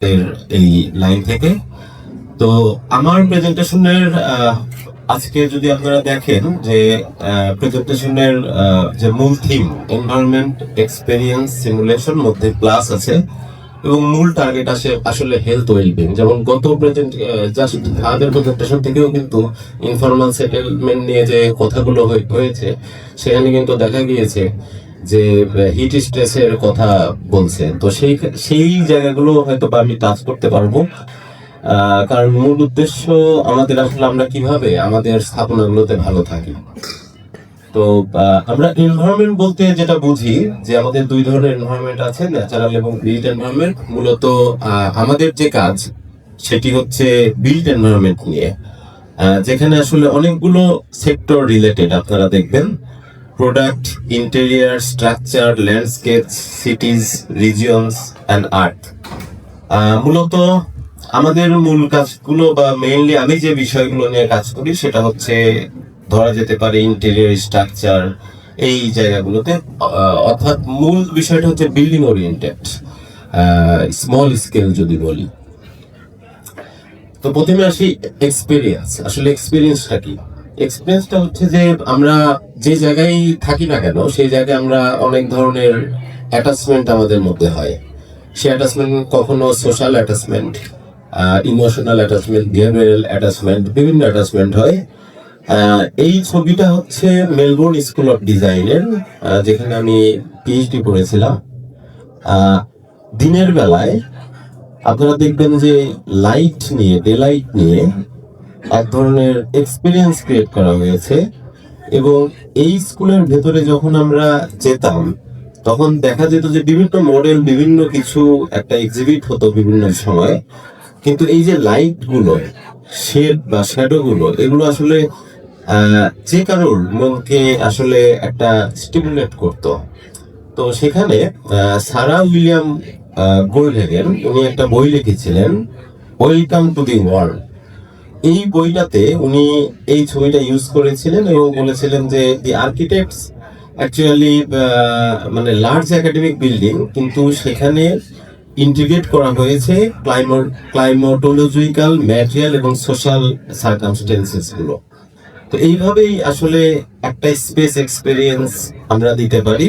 এই লাইন থেকে। তো আমার প্রেজেন্টেশনের আজকে যদি আপনারা দেখেন যে প্রেজেন্টেশনের যে মূল থিম এনভায়রনমেন্ট এক্সপেরিয়েন্স সিমুলেশন মধ্যে প্লাস আছে এবং মূল টার্গেট আসলে হেলথ ওয়েলবিং। যেমন গত জাস্ট আমাদের প্রেজেন্টেশন থেকেও কিন্তু ইনফর্মাল সেটেলমেন্ট নিয়ে যে কথাগুলো হয়েছে সেখানে কিন্তু দেখা গিয়েছে যে হিট স্ট্রেসের কথা বলছে। তো সেই জায়গাগুলো হয়তো আমি টাচ করতে পারবো, কারণ মূল উদ্দেশ্য আমাদের আসলে আমরা কিভাবে আমাদের স্থাপনাগুলোতে ভালো থাকি। তো আমরা এনভায়রনমেন্ট বলতে যেটা বুঝি যে আমাদের দুই ধরনের এনভায়রনমেন্ট আছে, ন্যাচারাল এবং বিল্ট এনভায়রনমেন্ট। মূলত আমাদের যে কাজ সেটি হচ্ছে বিল্ট এনভায়রনমেন্ট নিয়ে, যেখানে আসলে অনেকগুলো সেক্টর রিলেটেড আপনারা দেখবেন: product, interior, structure, landscape, সিটিজ, regions and art. মূলত আমাদের মূল কাজগুলো বা মেইনলি আমি যে বিষয়গুলো নিয়ে কাজ করি সেটা হচ্ছে ধরা যেতে পারে ইন্টেরিয়র, স্ট্রাকচার, এই জায়গাগুলোতে। অর্থাৎ মূল বিষয়টা হচ্ছে বিল্ডিং ওরিয়েন্টেড, স্মল স্কেল যদি বলি। তো প্রথমে আসি এক্সপিরিয়েন্স। আসলে এক্সপিরিয়েন্সটা কি? এক্সপিরিয়েন্সটা হচ্ছে যে আমরা যে জায়গায় থাকি না কেন সেই জায়গায় আমরা অনেক ধরনের অ্যাটাচমেন্ট আমাদের মধ্যে হয়। সে অ্যাটাচমেন্ট কখনো social attachment, emotional attachment, behavioural attachment, বিভিন্ন অ্যাটাচমেন্ট হয়। এই ছবিটা হচ্ছে মেলবোর্ন স্কুল অফ ডিজাইনের, যেখানে আমি পিএইচডি করেছিলাম। দিনের বেলায় আপনারা দেখবেন যে লাইট নিয়ে, ডে লাইট নিয়ে এক ধরনের এক্সপিরিয়েন্স ক্রিয়েট করা হয়েছে। এবং এই স্কুলের ভেতরে যখন আমরা যেতাম তখন দেখা যেত যে বিভিন্ন মডেল, বিভিন্ন কিছু একটা এক্সিবিট হতো বিভিন্ন সময়। কিন্তু এই যে লাইট গুলো, শেড বা শ্যাডো গুলো, এগুলো আসলে যে কারোর মনকে আসলে একটা স্টিমুলেট করতো। তো সেখানে সারা উইলিয়াম গোল্ডহ্যাগেন উনি একটা বই লিখেছিলেন, ওয়েলকাম টু দি ওয়ার্ল্ড। এই বইটাতে উনি এই ছবিটা ইউজ করেছিলেন এবং বলেছিলেন যে দি আর্কিটেক্টস অ্যাকচুয়ালি মানে লার্জ একাডেমিক বিল্ডিং, কিন্তু সেখানে ইন্টিগ্রেট করা হয়েছে ক্লাইমাটোলজিক্যাল, ম্যাটেরিয়াল এবং সোশ্যাল সার্কামস্টেন্সেস গুলো। তো এইভাবেই আসলে একটা স্পেস এক্সপেরিয়েন্স আমরা দিতে পারি।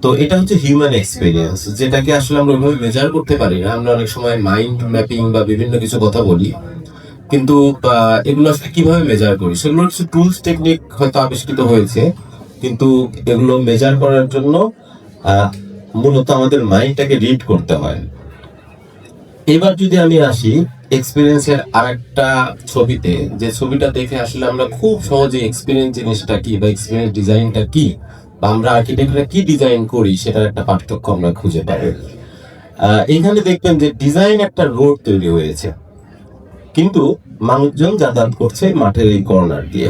তো এটা হচ্ছে হিউম্যান এক্সপেরিয়েন্স, যেটাকে আসলে আমরা ওইভাবে মেজার করতে পারি না। আমরা অনেক সময় মাইন্ড ম্যাপিং বা বিভিন্ন কিছু কথা বলি, কিন্তু এগুলো আসলে কিভাবে মেজার করি সেগুলোর কিছু টুলস টেকনিক হয়তো আবিষ্কৃত হয়েছে, কিন্তু এগুলো মেজার করার জন্য মূলত আমাদের মাইন্ডটাকে রিড করতে হয়। এবার যদি আমি আসি এক্সপিরিয়েন্সের আরেকটা ছবিতে, যে ছবিটা দেখে আসলে আমরা খুব সহজে এক্সপিরিয়েন্স জিনিসটা কি বা এক্সপিরিয়েন্স ডিজাইনটা কি বা আমরা আর্কিটেক্টরা কি ডিজাইন করি সেটার একটা পার্থক্য আমরা খুঁজে পাই। এখানে দেখবেন যে ডিজাইন একটা রোড তৈরি হয়েছে, কিন্তু মানুষজন যাতায়াত করছে মাঠের এই কর্নার দিয়ে।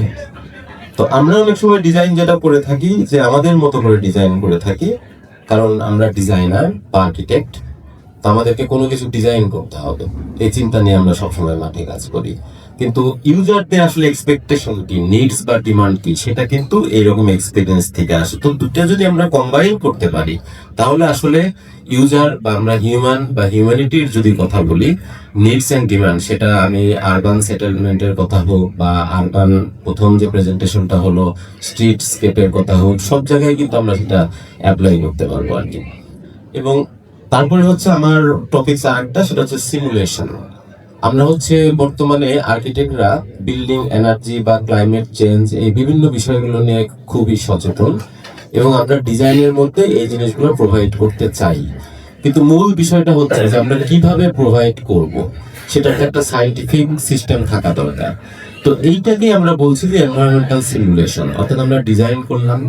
তো আমরা অনেক সময় ডিজাইন যেটা করে থাকি যে আমাদের মতো করে ডিজাইন করে থাকি, কারণ আমরা ডিজাইনার বা আর্কিটেক্ট। তো আমাদেরকে কোনো কিছু ডিজাইন করতে হবে, এই চিন্তা নিয়ে আমরা সবসময় মাঠে কাজ করি। কিন্তু ইউজারদের আসলে এক্সপেকটেশন কি, নিডস বা ডিমান্ড কি, সেটা কিন্তু এইরকম এক্সপিরিয়েন্স থেকে আসে। তো দুটো যদি আমরা কম্বাইন করতে পারি তাহলে আসলে ইউজার বা আমরা হিউম্যান বা হিউম্যানিটির যদি কথা বলি, নিডস অ্যান্ড ডিমান্ড, সেটা আমি আরবান সেটেলমেন্টের কথা হোক বা আরবান প্রথম যে প্রেজেন্টেশনটা হলো স্ট্রিট স্কেপের কথা হোক, সব জায়গায় কিন্তু আমরা সেটা অ্যাপ্লাই করতে পারবো আর কি। এবং তারপরে হচ্ছে আমার টপিক আরেকটা, সেটা হচ্ছে সিমুলেশন। আমরা হচ্ছে বর্তমানে আর্কিটেক্টরা বিল্ডিং এনার্জি বা ক্লাইমেট চেঞ্জ, এই বিভিন্ন বিষয়গুলো নিয়ে খুবই সচেতন এবং আমরা ডিজাইনের মধ্যে এই জিনিসগুলো প্রোভাইড করতে চাই। কিন্তু মূল বিষয়টা হচ্ছে যে আমরা কিভাবে প্রোভাইড করব, সেটাতে একটা সায়েন্টিফিক সিস্টেম থাকা দরকার। তো এইটাকে আমরা বলছি যে এনভায়রনমেন্টাল সিমুলেশন। অর্থাৎ আমরা ডিজাইন করলাম,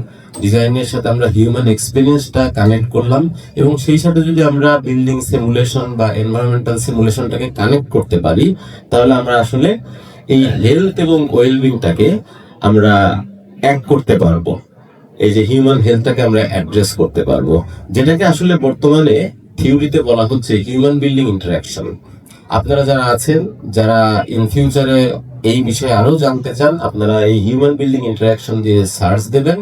ডিজাইনের সাথে আমরা হিউম্যান এক্সপিরিয়েন্সটা কানেক্ট করলাম, এবং সেই সাথে যদি আমরা বিল্ডিং সিমুলেশন বা এনভায়রনমেন্টাল সিমুলেশনটাকে কানেক্ট করতে পারি তাহলে আমরা আসলে এই হেলথ এবং ওয়েলবিংটাকে আমরা এক করতে পারবো। এই যে হিউম্যান হেলথটাকে আমরা অ্যাড্রেস করতে পারবো, যেটাকে আসলে বর্তমানে থিওরিতে বলা হচ্ছে হিউম্যান বিল্ডিং ইন্টারাকশন। আপনারা যারা আছেন, যারা ইন ফিউচারে এই বিষয়ে আরো জানতে চান, আপনারা এই হিউম্যান বিল্ডিং ইন্টারাকশন দিয়ে সার্চ দেবেন,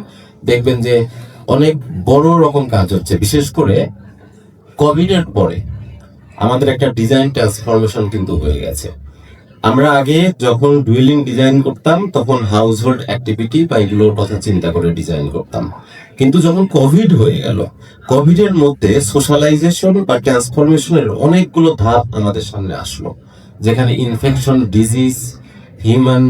দেখবেন যে অনেক বড় রকম কাজ হচ্ছে। বিশেষ করে কোভিড এর পরে আমাদের একটা ডিজাইন ট্রান্সফরমেশন কিন্তু হয়ে গেছে। আমরা আগে যখন ডুয়েলিং ডিজাইন করতাম তখন হাউস হোল্ড অ্যাক্টিভিটি বা এগুলোর কথা চিন্তা করে ডিজাইন করতাম, কিন্তু যখন কোভিড হয়ে গেল, কোভিডের মধ্যে সোশ্যালাইজেশন বা ট্রান্সফরমেশনের অনেকগুলো ধাপ আমাদের সামনে আসলো, যেখানে infection, disease, human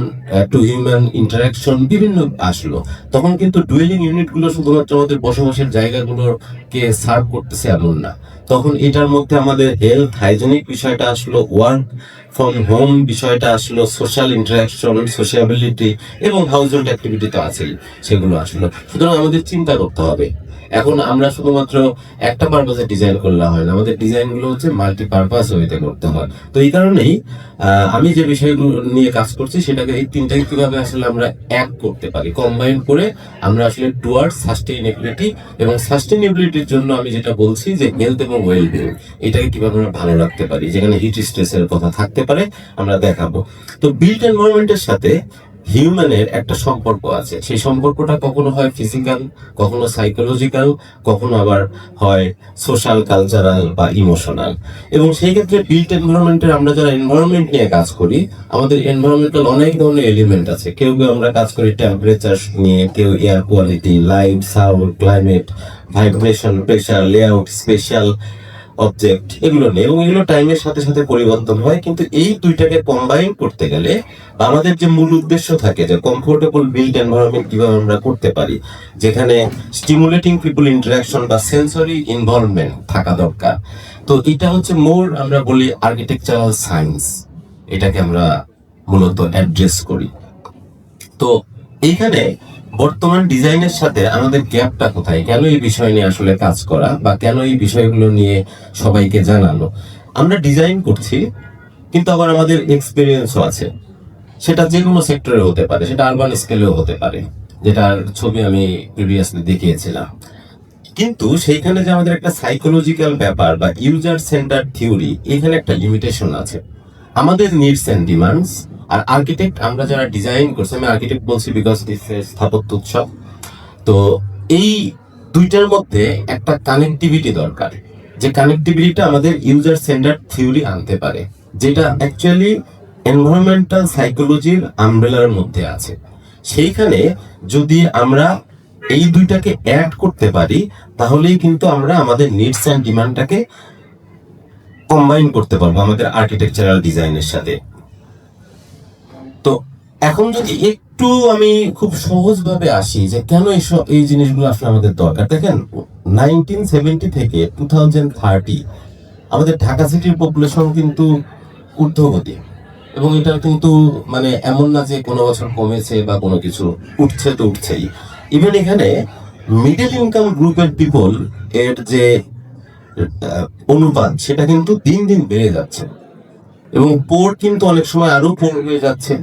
two human interaction বিভিন্ন আসলো। তখন কিন্তু ডুয়েলিং ইউনিটগুলো শুধুমাত্র আমাদের বসবাসের জায়গাগুলোকে সার্ভ করতেছে এমন না, তখন এটার মধ্যে আমাদের হেলথ হাইজেনিক বিষয়টা আসলো, ওয়ার্ক ফ্রম হোম বিষয়টা আসলো, সোশ্যাল ইন্টারাকশন, সোশিয়াবিলিটি এবং হাউস হোল্ড অ্যাক্টিভিটি তো আছেই, সেগুলো আসলো। সুতরাং আমাদের চিন্তা করতে হবে। এখন আমরা শুধুমাত্র একটা পারপাসে ডিজাইন করলে হয় না, আমাদের ডিজাইনগুলো হচ্ছে মাল্টি পারপাস ওয়েতে করতে হয়। তো এই কারণেই আমি যে বিষয়গুলো নিয়ে কাজ করছি সেটাকে এই তিনটাকে কিভাবে আসলে আমরা এক করতে পারি, কম্বাইন করে আমরা আসলে টুয়ার্ডস সাস্টেইনেবিলিটি, এবং সাস্টেইনেবিলিটির জন্য আমি যেটা বলছি যে হেলথ এবং ওয়েলবিং, এটাকে কিভাবে আমরা ভালো রাখতে পারি, যেখানে হিট স্ট্রেসের কথা থাকতে পারে আমরা দেখাবো। তো বিল্ট এনভায়রনমেন্টের সাথে হিউম্যানের একটা সম্পর্ক আছে, সেই সম্পর্কটা কখনো হয় ফিজিক্যাল, কখনো সাইকোলজিক্যাল, কখনো আবার হয় সোশ্যাল, কালচারাল বা ইমোশনাল। এবং সেই ক্ষেত্রে বিল্ট এনভায়রনমেন্টের আমরা যারা এনভায়রনমেন্ট নিয়ে কাজ করি, আমাদের এনভায়রনমেন্টাল অনেক ধরনের এলিমেন্ট আছে। কেউ কেউ আমরা কাজ করি টেম্পারেচার নিয়ে, কেউ air quality, light, sound, climate, vibration, pressure, layout, special object, এগুলো নেই, এবং এগুলো টাইমের সাথে সাথে পরিবর্তন হয়। কিন্তু এই দুইটাকে কম্বাইন করতে গেলে আমাদের যে মূল উদ্দেশ্য থাকে যে কমফোর্টেবল বিল্ট এনভায়রনমেন্ট কিভাবে আমরা করতে পারি, যেখানে স্টিমুলেটিং পিপল ইন্টারাকশন বা সেন্সরি ইনভলভমেন্ট থাকা দরকার। তো এটা হচ্ছে মোর আমরা বলি আর্কিটেকচারাল সায়েন্স, এটাকে আমরা মূলত অ্যাড্রেস করি। তো এইখানে বর্তমান ডিজাইনের সাথে আমাদের গ্যাপটা কোথায়, কেন এই বিষয় নিয়ে আসলে কাজ করা বা কেন এই বিষয়গুলো নিয়ে সবাইকে জানানো। আমরা ডিজাইন করছি কিন্তু আবার আমাদের এক্সপিরিয়েন্সও আছে, সেটা যে কোনো সেক্টরে হতে পারে, সেটা আরবান স্কেলেও হতে পারে, যেটার ছবি আমি প্রিভিয়াসলি দেখিয়েছিলাম। কিন্তু সেইখানে যে আমাদের একটা সাইকোলজিক্যাল ব্যাপার বা ইউজার সেন্টার থিওরি, এখানে একটা লিমিটেশন আছে। আমাদের নিডস এন্ড ডিমান্ডস, আর আর্কিটেক্ট আমরা যারা ডিজাইন করছি, আমি আর্কিটেক্ট বলছি বিকজ দিস স্থাপত্য উৎসব, তো এই দুইটার মধ্যে একটা কানেক্টিভিটি দরকার, যে কানেক্টিভিটিটা আমাদের ইউজার সেন্টার থিওরি আনতে পারে, যেটা অ্যাকচুয়ালি এনভায়রনমেন্টাল সাইকোলজির আমব্রেলার মধ্যে আছে। সেইখানে যদি আমরা এই দুইটাকে অ্যাড করতে পারি, তাহলেই কিন্তু আমরা আমাদের নিডস অ্যান্ড ডিমান্ডটাকে কম্বাইন করতে পারবো আমাদের আর্কিটেকচারাল ডিজাইনের সাথে। তো এখন যদি একটু আমি খুব সহজভাবে আসি যে কেন এই জিনিসগুলো আসলে আমাদের দরকার। দেখেন 1970 থেকে 2030 আমাদের ঢাকা সিটির পপুলেশন কিন্তু ঊর্ধ্বগতি, এবং এটা কিন্তু মানে এমন না যে কোনো বছর কমেছে বা কোনো কিছু, উঠছে তো উঠছেই। ইভেন এখানে মিডল ইনকাম গ্রুপের পিপল এর যে অনুপাত, সেটা কিন্তু দিন দিন বেড়ে যাচ্ছে, এবং পোর কিন্তু অনেক সময় আরো পোর হয়ে যাচ্ছে।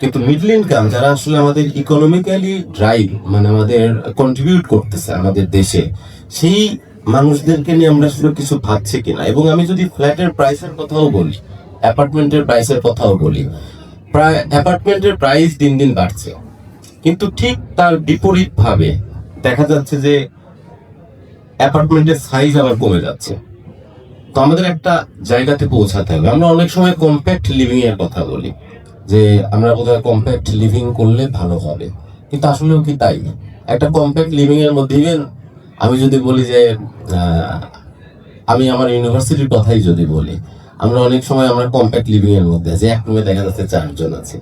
কিন্তু মিডল ইনকাম যারা আসলে আমাদের ইকোনমিক্যালি ড্রাইভ, মানে আমাদের কন্ট্রিবিউট করতেছে আমাদের দেশে, সেই মানুষদেরকে নিয়ে আমরা আসলে কিছু ভাবছি কিনা। এবং আমি যদি ফ্ল্যাটের প্রাইসের কথাও বলি, অ্যাপার্টমেন্টের প্রাইসের কথাও বলি, প্রায় অ্যাপার্টমেন্টের প্রাইস দিন দিন বাড়ছে, কিন্তু ঠিক তার বিপরীত ভাবে দেখা যাচ্ছে যে অ্যাপার্টমেন্টের সাইজ আবার কমে যাচ্ছে। তো আমাদের একটা জায়গাতে পৌঁছাতে হবে। আমরা অনেক সময় কম্প্যাক্ট লিভিং এর কথা বলি, যে আমরা বোধহয় কম্প্যাক্ট লিভিং করলে ভালো হবে, কিন্তু আসলেও কি তাই? একটা কম্প্যাক্ট লিভিং এর মধ্যে ইভেন আমি যদি বলি যে আমি আমার ইউনিভার্সিটির কথাই যদি বলি, আমরা অনেক সময় আমরা কম্প্যাক্ট লিভিং এর মধ্যে যে এক রুমে দেখা যাচ্ছে 4 জন আছে,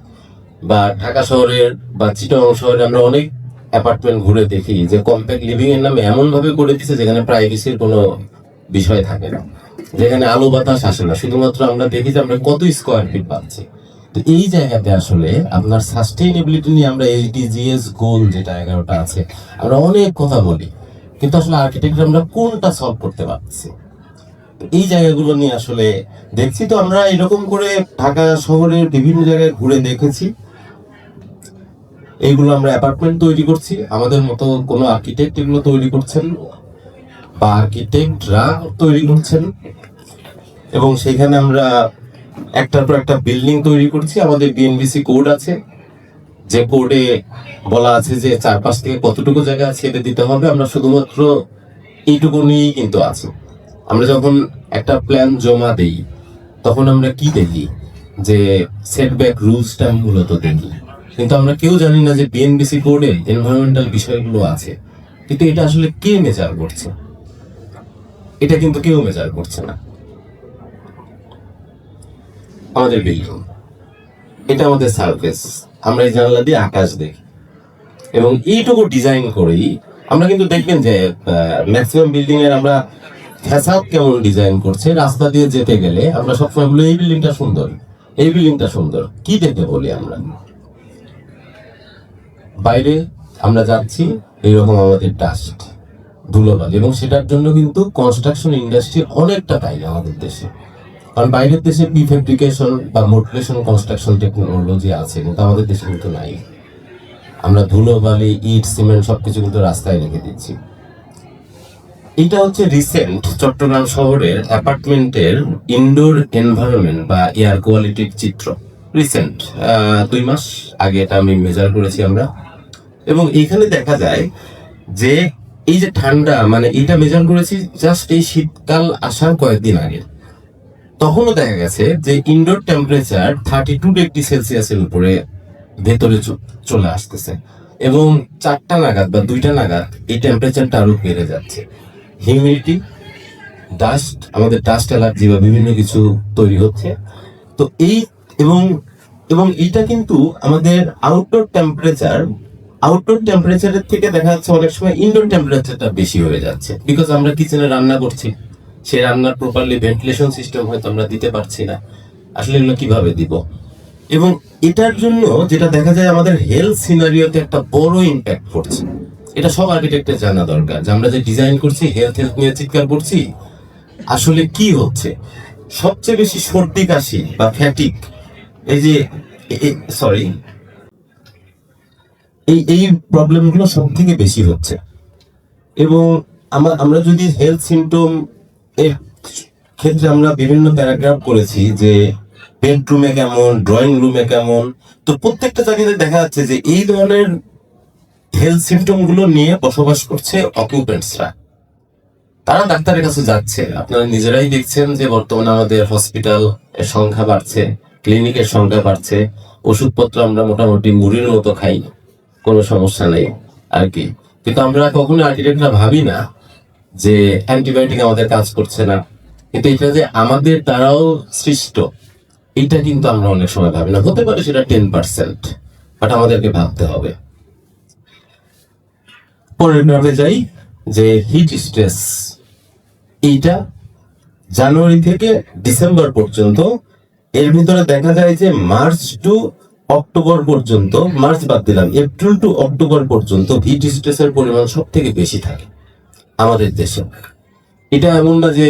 বা ঢাকা শহরের বা চিটাগং শহরে আমরা অনেক অ্যাপার্টমেন্ট ঘুরে দেখি যে কম্প্যাক্ট লিভিং এর নামে এমন ভাবে করে দিচ্ছে যেখানে প্রাইভেসির কোনো বিষয় থাকে না, যেখানে আলো বাতাস আসে না, শুধুমাত্র আমরা দেখি যে আমরা কত স্কোয়ার ফিট পাচ্ছি। তো এই জায়গাতে আসলে আপনার সাস্টেইনেবিলিটি নিয়ে আমরা SDGs গোল যেটা 11টা আছে, আমরা অনেক কথা বলি, কিন্তু আসলে আর্কিটেক্ট আমরা কোনটা সলভ করতে পারছি? এই জায়গাগুলো নিয়ে আসলে দেখছি। তো আমরা এরকম করে ঢাকা শহরের বিভিন্ন জায়গায় ঘুরে দেখেছি, এইগুলো আমরা অ্যাপার্টমেন্ট তৈরি করছি, আমাদের মতো কোনো আর্কিটেক্ট এগুলো তৈরি করছেন বা আর্কিটেক্টরা তৈরি করছেন, এবং সেখানে আমরা একটার পর একটা বিল্ডিং তৈরি করছি। আমাদের বিএনবিসি কোড আছে, যে কোডে বলা আছে যে চারপাশ থেকে কতটুকু জায়গা ছেড়ে দিতে হবে, আমরা শুধুমাত্র এইটুকু নিয়েই কিন্তু আছি। আমরা যখন একটা প্ল্যান জমা দেই তখন আমরা কি দেখি যে সেটব্যাক রুলসটা মূলত দেখি, কিন্তু আমরা কেউ জানি না যে বিএনবিসি কোডে এনভায়রনমেন্টাল বিষয়গুলো আছে, কিন্তু এটা আসলে কে মেজার করছে? এটা কিন্তু কেউ মেজার করছে না। আমাদের বিল্ডিং, এটা আমাদের সার্ফেস, আমরা এই জানালা দিয়ে আকাশ দেখি, এবং এইটুকু ডিজাইন করেই আমরা কিন্তু দেখবেন যে ম্যাক্সিমাম বিল্ডিং এর আমরা ফ্যাসাদ কেমন ডিজাইন করছে, রাস্তা দিয়ে যেতে গেলে আমরা সবসময় বলি এই বিল্ডিংটা সুন্দর, এই বিল্ডিংটা সুন্দর। কি দেখে বলি আমরা? বাইরে আমরা যাচ্ছি, এইরকম আমাদের ডাস্ট, ধুলোবালি, এবং সেটার জন্য কিন্তু কনস্ট্রাকশন ইন্ডাস্ট্রি অনেকটা দায়ী আমাদের দেশে। কারণ বাইরের দেশে প্রিফেব্রিকেশন বা মডুলেশন কনস্ট্রাকশন টেকনোলজি আছে, কিন্তু আমাদের দেশে কিন্তু নাই। আমরা ধুলোবালি, ইট, সিমেন্ট সবকিছু কিন্তু রাস্তায় রেখে দিচ্ছি। এটা হচ্ছে রিসেন্ট চট্টগ্রাম শহরের অ্যাপার্টমেন্টের ইনডোর এনভায়রনমেন্ট বা এয়ার কোয়ালিটির চিত্র। রিসেন্ট 2 মাস আগে এটা আমি মেজার করেছি আমরা, এবং এখানে দেখা যায় যে এই যে ঠান্ডা, মানে এটা মেজার করেছি জাস্ট এই শীতকাল আসার কয়েকদিন আগে। তখনও দেখা গেছে যে ইনডোর টেম্পারেচার 32 ডিগ্রি সেলসিয়াসের উপরে ভেতরে চলে আসতেছে, এবং 4টা নাগাদ বা 2টা নাগাদ এই টেম্পারেচারটা আরো বেড়ে যাচ্ছে। হিউমিডিটি, ডাস্ট, আমাদের ডাস্ট অ্যালার্জি বা বিভিন্ন কিছু তৈরি হচ্ছে। তো এই এবং এবং এটা কিন্তু আমাদের আউটডোর টেম্পারেচারের থেকে দেখা যাচ্ছে অনেক সময় ইনডোর টেম্পারেচারটা বেশি হয়ে যাচ্ছে, বিকজ আমরা কিচেনে রান্না করছি, সেই রান্নার প্রপারলি ভেন্টিলেশন সিস্টেম হয়তো আমরা দিতে পারছি না। আসলে এগুলো কিভাবে দিব? এবং এটার জন্য যেটা দেখা যায় আমাদের হেলথ সিনারিওতে একটা বড় ইম্প্যাক্ট পড়ছে। এটা সব আর্কিটেক্টের জানা দরকার যে আমরা যে ডিজাইন করছি হেলথ নিয়ে চিৎকার করছি, আসলে কি হচ্ছে? সবচেয়ে বেশি সর্দি কাশি বা ফ্যাটিক, এই যে সরি এই প্রবলেমগুলো সব থেকে বেশি হচ্ছে। এবং আমরা যদি হেলথ সিমটম এর ক্ষেত্রে আমরা বিভিন্ন প্যারাগ্রাফ করেছি যে বেডরুমে কেমন, ড্রয়িং রুমে কেমন, তো প্রত্যেকটা জায়গাতে দেখা যাচ্ছে যে এই ধরনের হেলথ সিমটম গুলো নিয়ে বসবাস করছে অকুপেন্টসরা। তারা ডাক্তারের কাছে যাচ্ছে, আপনারা নিজেরাই দেখছেন যে বর্তমানে আমাদের হসপিটাল এর সংখ্যা বাড়ছে, ক্লিনিকের সংখ্যা বাড়ছে, ওষুধপত্র আমরা মোটামুটি মুড়ির মতো খাই, কোনো সমস্যা নেই আর কি। কিন্তু আমরা কখনো আর্কিটেক্টরা ভাবি না যে অ্যান্টিবায়োটিক আমাদের কাজ করছে না, কিন্তু এটা যে আমাদের দ্বারাও সৃষ্ট, এটা কিন্তু আমরা অনেক সময় ভাবি না। হতে পারে সেটা 10%, বাট আমাদেরকে ভাবতে হবে। পরের গ্রাফে যাই, যে হিট স্ট্রেস, এইটা জানুয়ারি থেকে ডিসেম্বর পর্যন্ত, এর ভিতরে দেখা যায় যে মার্চ টু অক্টোবর পর্যন্ত, মার্চ বাদ দিলাম, এপ্রিল টু অক্টোবর পর্যন্ত হিট স্ট্রেসের পরিমাণ সব থেকে বেশি থাকে আমাদের দেশে। এটা এমন না যে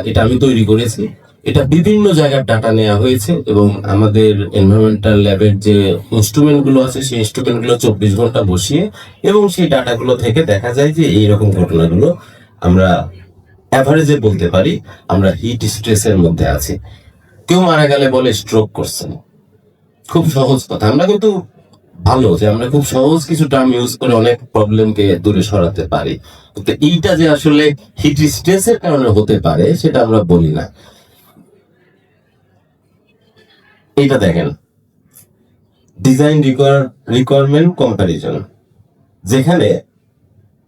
এটা আমি তৈরি করেছি, এটা বিভিন্ন জায়গার ডাটা নেওয়া হয়েছে, এবং আমাদের এনভায়রনমেন্টাল ল্যাবের যে ইনস্ট্রুমেন্ট গুলো আছে সেই ইনস্ট্রুমেন্ট গুলো 24 ঘন্টা বসিয়ে, এবং সেই ডাটাগুলো থেকে দেখা যায় যে এইরকম ঘটনাগুলো আমরা অ্যাভারেজে বলতে পারি আমরা হিট স্ট্রেসের মধ্যে আছি। কেউ মারা গেলে বলে স্ট্রোক করছেন, খুব সহজ কথা। আমরা কিন্তু ভালো যে আমরা খুব সহজ কিছু টার্ম ইউজ করে অনেক প্রবলেমকে দূরে সরাতে পারি, কিন্তু এইটা যে আসলে হিট স্ট্রেসের কারণে হতে পারে সেটা আমরা বলি না। এইটা দেখেন, ডিজাইন রিকোয়ারমেন্ট কম্প্যারিজন, যেখানে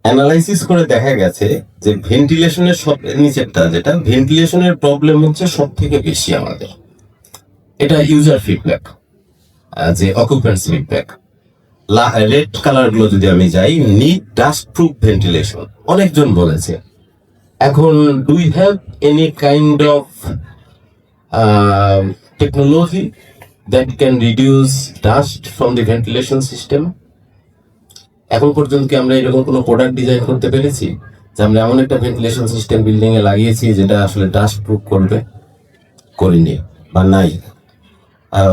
অ্যানালাইসিস করে দেখা গেছে যে ভেন্টিলেশনের সব নিচেরটা, যেটা ভেন্টিলেশনের প্রবলেম হচ্ছে সব থেকে বেশি আমাদের। এটা ইউজার ফিডব্যাক, যে অকুপেন্টস ফিডব্যাক। রেড কালার গুলো যদি আমি যাই, নিড ডাস্ট প্রুফ ভেন্টিলেশন, অনেকজন বলেছে। এখন do you have any kind of technology that can reduce dust from the ventilation system? এখন পর্যন্ত কি আমরা এরকম কোনো প্রোডাক্ট ডিজাইন করতে পেরেছি যে আমরা এমন একটা ভেন্টিলেশন সিস্টেম বিল্ডিং এ লাগিয়েছি যেটা আসলে ডাস্ট প্রুফ করবে? করিনি বা নাই।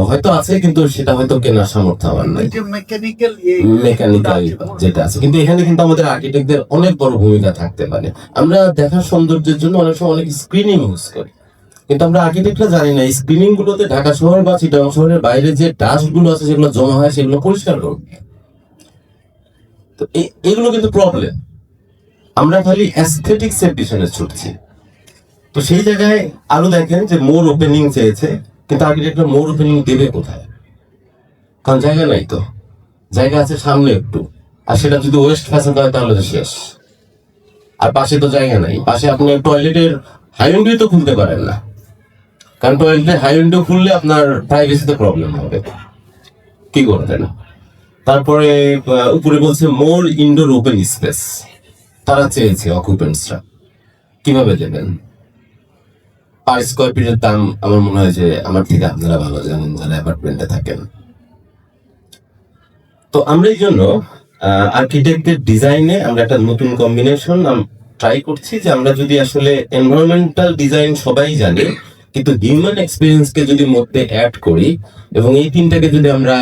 হয়তো আছে, কিন্তু সেটা হয়তো কেনার সামর্থ্য আমার নাই, মেকানিক্যাল যেটা আছে। কিন্তু এখানে কিন্তু আমাদের আর্কিটেক্টদের অনেক বড় ভূমিকা থাকতে পারে। আমরা দেখার সৌন্দর্যের জন্য অনেক সময় অনেক স্ক্রিনিং ইউজ করি, কিন্তু আমরা আর্কিটেক্টরা জানি না স্ক্রিনিং গুলোতে ঢাকা শহর বা চিটাগাং শহরের বাইরে যে ডাস্ট গুলো আছে যেগুলো জমা হয় সেগুলো পরিষ্কার করবে। তো এগুলো কিন্তু প্রবলেম। আমরা খালি অ্যাস্থেটিক্স এর পিছনে ছুটছি, তো সেই জায়গায় আরো দেখেন যে মোর ওপেনিং চেয়েছে, কিন্তু আর্কিটেক্টরা মোর ওপেনিং দেবে কোথায়? কারণ জায়গা নাই তো, জায়গা আছে সামনে একটু, আর সেটা যদি ওয়েস্ট ফ্যাসেড হয় তাহলে তো শেষ। আর পাশে তো জায়গা নাই, পাশে আপনি টয়লেটের হাই উইন্ডো তো খুলতে পারেন না, কারণ টয়লেটের হাই উইন্ডো খুললে আপনার প্রাইভেসিতে প্রবলেম হবে, কি করবেন? তারপরে উপরে বলছে মোর ইনডোর ওপেন স্পেস, তারা চেয়েছে অকুপেন্টসরা, কিভাবে দেবেন? পার স্কোয়ার ফিটের দাম আমার মনে হয় যে আমার থেকে আপনারা ভালো জানেন যারা অ্যাপার্টমেন্টে থাকেন। তো আমরা এই জন্য আর্কিটেক্টের ডিজাইনে আমরা একটা নতুন কম্বিনেশন ট্রাই করছি, যে আমরা যদি আসলে এনভায়রনমেন্টাল ডিজাইন সবাই জানি, কিন্তু হিউম্যান এক্সপিরিয়েন্সকে যদি মধ্যে অ্যাড করি এবং এই তিনটাকে যদি আমরা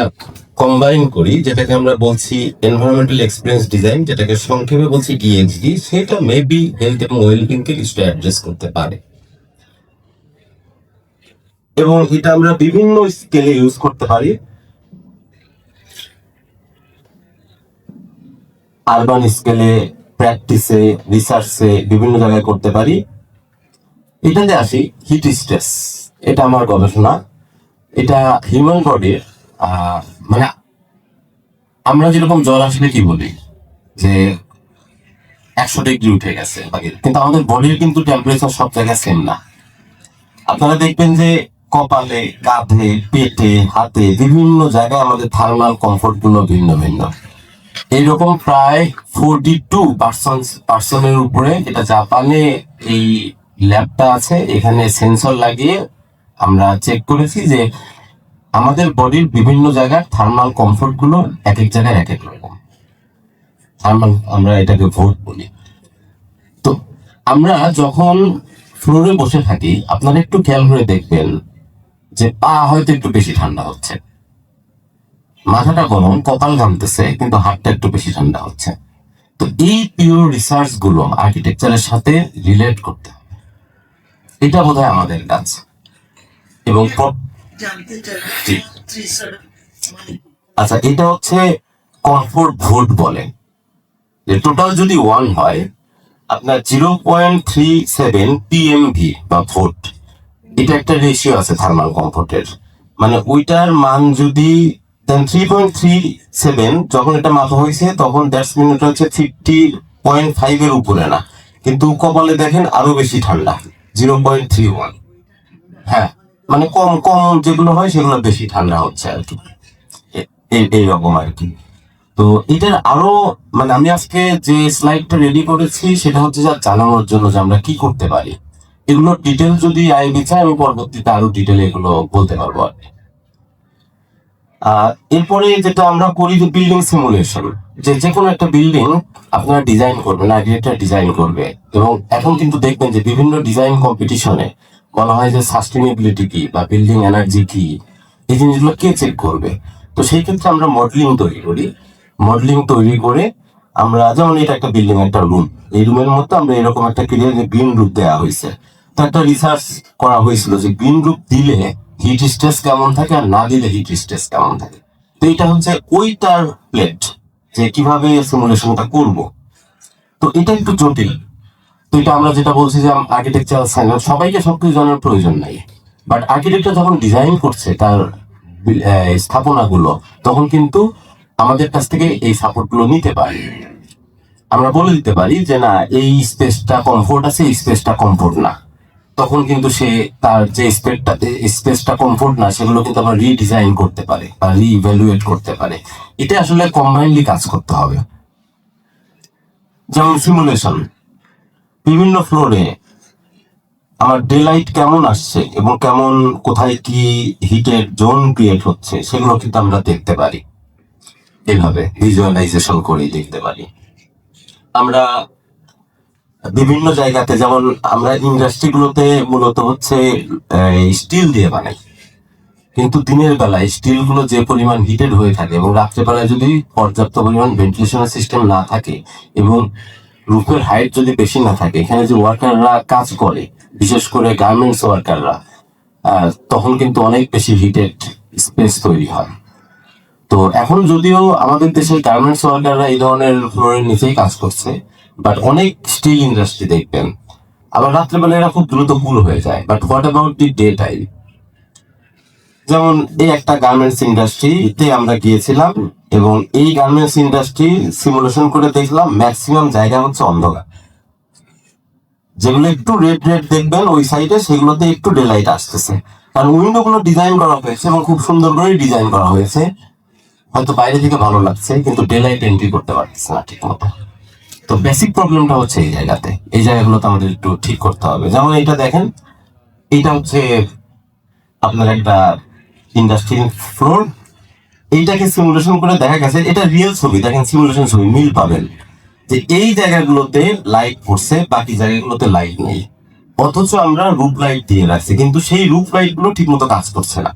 কম্বাইন করি, যেটাকে আমরা বলছি এনভায়রনমেন্টাল এক্সপিরিয়েন্স ডিজাইন, যেটাকে সংক্ষেপে বলছি EXD, সেটা মেবি হেলথ এবং ওয়েলবিংকে কিছুটা অ্যাড্রেস করতে পারে। এবং এটা আমরা বিভিন্ন স্কেলে ইউজ করতে পারি, আরবান স্কেলে, প্র্যাকটিসে, রিসার্চে, বিভিন্ন জায়গায় করতে পারি। এটাতে আসি হিট স্ট্রেস, এটা আমার গবেষণা। এটা হিউম্যান বডির মানে আমরা যেরকম জ্বর আসলে কি বলি যে 100 ডিগ্রি উঠে গেছে, কিন্তু আমাদের বডির কিন্তু টেম্পারেচার সব জায়গায় সেম না। আপনারা দেখবেন যে কপালে, কাঁধে, পেটে, হাতে বিভিন্ন জায়গায় আমাদের থার্মাল কমফোর্ট গুলো ভিন্ন ভিন্ন। এইরকম প্রায় 42% উপরে, এটা জাপানে এই ল্যাবটা আছে, এখানে সেন্সর লাগিয়ে আমরা চেক করেছি যে আমাদের বডির বিভিন্ন জায়গার থার্মাল কমফোর্ট গুলো এক এক জায়গায় এক এক রকম থার্মাল, আমরা এটাকে ভোট বলি। তো আমরা যখন ফ্লোরে বসে থাকি, আপনারা একটু খেয়াল করে দেখবেন যে পা হয়তো একটু বেশি ঠান্ডা হচ্ছে, মাথাটা গরম, কপাল ঘামতেছে, কিন্তু হাতটা একটু বেশি ঠান্ডা হচ্ছে। তো এই পিওর রিসার্চ গুলো আর্কিটেকচারের সাথে রিলেট করতে হবে, এটা বোধহয় আমাদের কাজ। এবং আচ্ছা, এটা হচ্ছে কমফোর্ট ভোট বলে, যে টোটাল যদি 1 হয়, আপনার 0.37 PMV বা ভোট, এটা একটা রেশিও আছে থার্মাল কমফোর্টের। মানে ওইটার মান যদি 3.37, যখন এটা মাপা হয়েছে তখন দ্যাটস মিন এটা হচ্ছে 50.5 এর উপরে না, কিন্তু কপালে দেখেন আরো বেশি ঠান্ডা, 0.31। হ্যাঁ, মানে কম কম যেগুলো হয় সেগুলো বেশি ঠান্ডা হচ্ছে আর কি, এইরকম আর কি। তো এটার আরো মানে আমি আজকে যে স্লাইডটা রেডি করেছি সেটা হচ্ছে যা জানানোর জন্য যে আমরা কি করতে পারি। এগুলো ডিটেল যদি আইবি চাই, আমি পরবর্তীতে আরো ডিটেল এগুলো বলতে পারবো আর কি। এরপরে যেটা আমরা করি যে বিল্ডিং সিমুলেশন, যে কোনো একটা বিল্ডিং আপনারা ডিজাইন করবেন, আর্কিটেক্টর ডিজাইন করবে, এবং এখন কিন্তু দেখবেন যে বিভিন্ন ডিজাইন কম্পিটিশনে বলা হয় যে সাস্টেনেবিলিটি কি বা বিল্ডিং এনার্জি কি, এই জিনিসগুলো কে চেক করবে। তো সেই ক্ষেত্রে আমরা মডেলিং তৈরি করি, মডেলিং তৈরি করে আমরা, যেমন এটা একটা বিল্ডিং, একটা রুম, এই রুমের মধ্যে আমরা এরকম একটা ক্লিয়ার গ্রিন রুপ দেওয়া হয়েছে। তো একটা রিসার্চ করা হয়েছিল যে গ্রিন রুপ দিলে হিট স্ট্রেস কেমন থাকে আর না দিলে হিট স্ট্রেস কেমন থাকে। তো এটা হচ্ছে ওইটার প্লেট, যে কিভাবে সিমুলেশনটা করব। তো এটা একটু জটিল। তো এটা আমরা যেটা বলছি যে আর্কিটেকচারাল সায়েন্স, সবাইকে সবকিছু জানার প্রয়োজন নাই, বাট আর্কিটেক্টর যখন ডিজাইন করছে তার স্থাপনাগুলো, তখন কিন্তু আমাদের কাছ থেকে এই সাপোর্ট গুলো নিতে পারে। আমরা বলে দিতে পারি যে না, এই স্পেসটা কমফোর্ট আছে, এই স্পেসটা কমফোর্ট না। তখন কিন্তু সে তার যে স্পেসটা কমফোর্ট না, সেগুলো কিন্তু আমরা রিডিজাইন করতে পারে বা রিইভ্যালুয়েট করতে পারে। এটা আসলে কম্বাইনলি কাজ করতে হবে। যেমন সিমুলেশন, বিভিন্ন ফ্লোরে আমার ডে লাইট কেমন আসছে এবং কেমন, কোথায় কি হিটের জোন ক্রিয়েট হচ্ছে, সেগুলো কিন্তু আমরা দেখতে পারি, এইভাবে ভিজুয়ালাইজেশন করে দেখতে পারি। আমরা বিভিন্ন জায়গাতে, যেমন আমরা ইন্ডাস্ট্রিগুলোতে মূলত হচ্ছে স্টিল দিয়ে বানাই, কিন্তু দিনের বেলায় স্টিল গুলো যে পরিমাণ হিটেড হয়ে থাকে এবং রাত্রেবেলায় যদি পর্যাপ্ত পরিমাণ ভেন্টিলেশনের সিস্টেম না থাকে এবং রুফের হাইট যদি বেশি না থাকে, এখানে যে ওয়ার্কাররা কাজ করে, বিশেষ করে গার্মেন্টস ওয়ার্কাররা, তখন কিন্তু অনেক বেশি হিটেড স্পেস তৈরি হয়। তো এখন যদিও আমাদের দেশের গার্মেন্টস ওয়ার্কাররা এই ধরনের ফ্লোরের নিচেই কাজ করছে, বাট অনেক স্টিল ইন্ডাস্ট্রি দেখবেন আবার রাত্রেবেলা এরা খুব দ্রুত কুল হয়ে যায়। But what about the day time? যেমন এই একটা গার্মেন্টস ইন্ডাস্ট্রিতে আমরা গিয়েছিলাম, এবং এই গার্মেন্টস ইন্ডাস্ট্রি সিমুলেশন করে দেখলাম ম্যাক্সিমাম জায়গা হচ্ছে অন্ধকার। যেগুলো একটু রেড রেড দেখবেন ওই সাইডে, সেগুলোতে একটু ডে লাইট আসতেছে, কারণ উইন্ডো গুলো ডিজাইন করা হয়েছে এবং খুব সুন্দর করে ডিজাইন করা হয়েছে। হয়তো বাইরে থেকে ভালো লাগছে, কিন্তু ডে লাইট এন্ট্রি করতে পারতেছে না ঠিক মতো। তো বেসিক প্রবলেমটা হচ্ছে এই জায়গাতে, এই জায়গাগুলোতে আমাদের একটু ঠিক করতে হবে। যেমন এইটা দেখেন, এইটা হচ্ছে আপনার একটা ইন্ডাস্ট্রি ফ্লোর। এইটাকে সিমুলেশন করে দেখা গেছে, এটা রিয়েল ছবি, দেখেন সিমুলেশন ছবি মিল পাবেন, যে এই জায়গাগুলোতে লাইট পড়ছে, বাকি জায়গাগুলোতে লাইট নেই। অথচ আমরা রুফ লাইট দিয়ে রাখছি, কিন্তু সেই রুফ লাইট গুলো ঠিক মতো কাজ করছে না।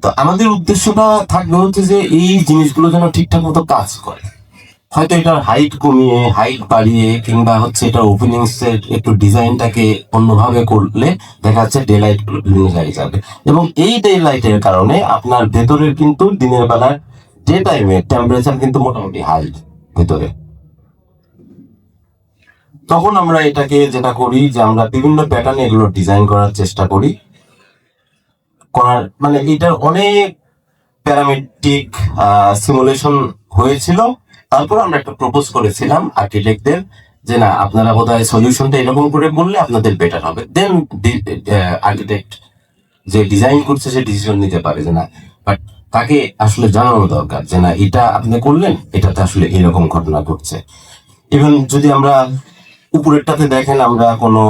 তো আমাদের উদ্দেশ্যটা থাকবে হচ্ছে যে এই জিনিসগুলো যেন ঠিকঠাক মতো কাজ করে। হয়তো এটার হাইট কমিয়ে, হাইট বাড়িয়ে, কিংবা হচ্ছে এটা ওপেনিং সেট একটু ডিজাইনটাকে অন্যভাবে করলে দেখা যাচ্ছে ডে লাইট গুলো বিভিন্ন জায়গায় যাবে। এবং এই ডে লাইটের কারণে আপনার ভেতরের কিন্তু দিনের বেলার ডে টাইমে টেম্পারেচার কিন্তু মোটামুটি হাই ভেতরে। তখন আমরা এটাকে যেটা করি, যে আমরা বিভিন্ন প্যাটার্নে এগুলো ডিজাইন করার চেষ্টা করি। করার মানে এটার অনেক প্যারামেট্রিক সিমুলেশন হয়েছিল। তারপর আমরা একটা প্রপোজ করেছিলাম আর্কিটেক্টদের, যে না আপনারা বোধহয় সলিউশনটা এরকম করে বললে আপনাদের বেটার হবে। দেন আর্কিটেক্ট যে ডিজাইন করছে সে ডিসিশন নিতে পারে যে না, বাট তাকে আসলে জানানো দরকার যে না এটা আপনি করলেন, এটাতে আসলে এরকম ঘটনা ঘটছে। ইভেন যদি আমরা উপরেরটাতে দেখেন, আমরা কোনো